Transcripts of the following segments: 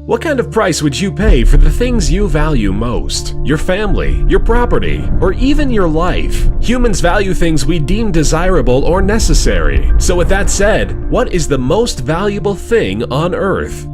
What kind of price would you pay for the things you value most? Your family, your property, or even your life? Humans value things we deem desirable or necessary. So with that said, what is the most valuable thing on Earth?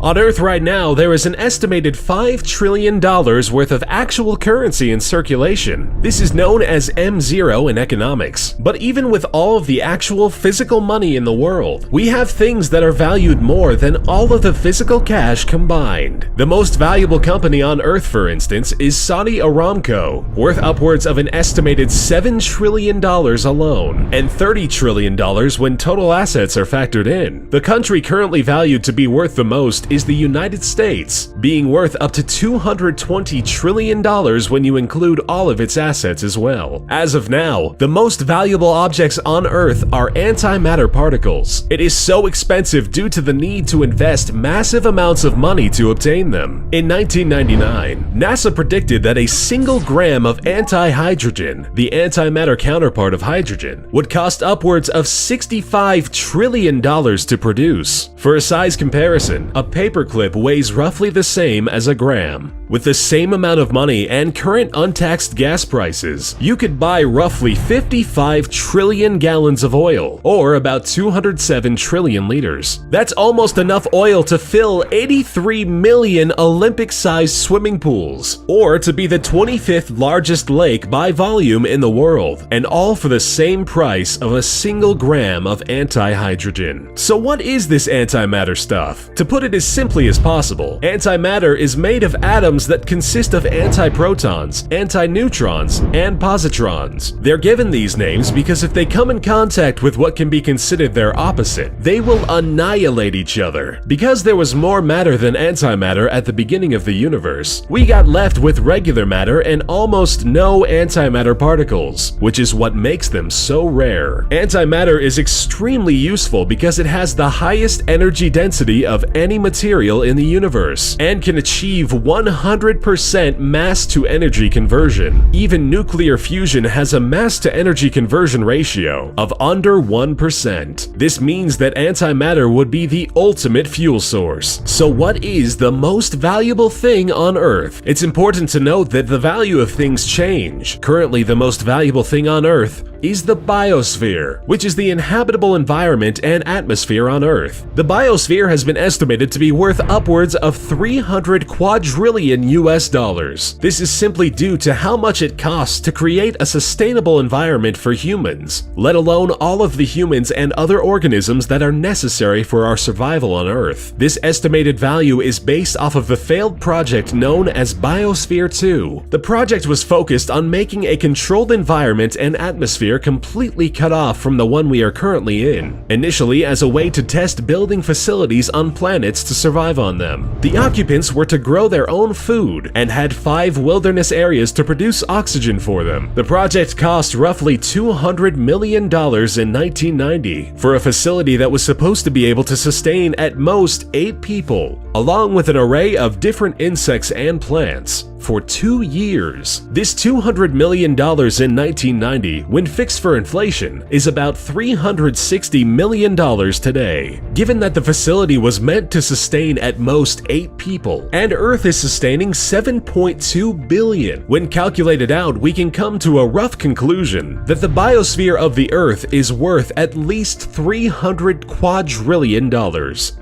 On Earth right now, there is an estimated $5 trillion worth of actual currency in circulation. This is known as M0 in economics. But even with all of the actual physical money in the world, we have things that are valued more than all of the physical cash combined. The most valuable company on Earth, for instance, is Saudi Aramco, worth upwards of an estimated $7 trillion alone, and $30 trillion when total assets are factored in. The country currently valued to be worth the most is the United States, being worth up to $220 trillion when you include all of its assets as well. As of now, the most valuable objects on Earth are antimatter particles. It is so expensive due to the need to invest massive amounts of money to obtain them. In 1999, NASA predicted that a single gram of anti-hydrogen, the antimatter counterpart of hydrogen, would cost upwards of $65 trillion to produce. For a size comparison, a paperclip weighs roughly the same as a gram. With the same amount of money and current untaxed gas prices, you could buy roughly 55 trillion gallons of oil, or about 207 trillion liters. That's almost enough oil to fill 83 million Olympic-sized swimming pools, or to be the 25th largest lake by volume in the world, and all for the same price of a single gram of anti-hydrogen. So what is this antimatter stuff? To put it as simply as possible, antimatter is made of atoms that consist of antiprotons, antineutrons, and positrons. They're given these names because if they come in contact with what can be considered their opposite, they will annihilate each other. Because there was more matter than antimatter at the beginning of the universe, we got left with regular matter and almost no antimatter particles, which is what makes them so rare. Antimatter is extremely useful because it has the highest energy density of any material in the universe and can achieve 100% mass to energy conversion. Even nuclear fusion has a mass to energy conversion ratio of under 1%. This means that antimatter would be the ultimate fuel source. So what is the most valuable thing on Earth? It's important to note that the value of things change. Currently, the most valuable thing on Earth is the biosphere, which is the inhabitable environment and atmosphere on Earth. The biosphere has been estimated to be worth upwards of 300 quadrillion US dollars. This is simply due to how much it costs to create a sustainable environment for humans, let alone all of the humans and other organisms that are necessary for our survival on Earth. This estimated value is based off of the failed project known as Biosphere 2. The project was focused on making a controlled environment and atmosphere completely cut off from the one we are currently in, initially as a way to test building facilities on planets to survive on them. The occupants were to grow their own food and had 5 wilderness areas to produce oxygen for them. The project cost roughly $200 million in 1990 for a facility that was supposed to be able to sustain at most 8 people, along with an array of different insects and plants, for 2 years. This $200 million in 1990, when fixed for inflation, is about $360 million today. Given that the facility was meant to sustain at most 8 people, and Earth is sustaining 7.2 billion, when calculated out, we can come to a rough conclusion that the biosphere of the Earth is worth at least $300 quadrillion,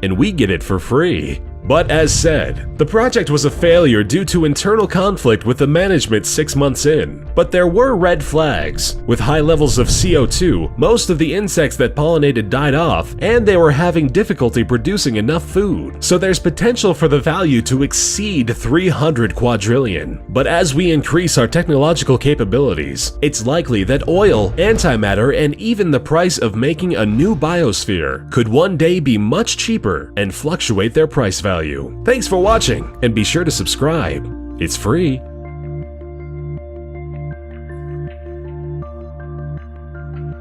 and we get it for free. But as said, the project was a failure due to internal conflict with the management 6 months in. But there were red flags. With high levels of CO2, most of the insects that pollinated died off, and they were having difficulty producing enough food. So there's potential for the value to exceed 300 quadrillion. But as we increase our technological capabilities, it's likely that oil, antimatter, and even the price of making a new biosphere could one day be much cheaper and fluctuate their price value. Thanks for watching, and be sure to subscribe. It's free.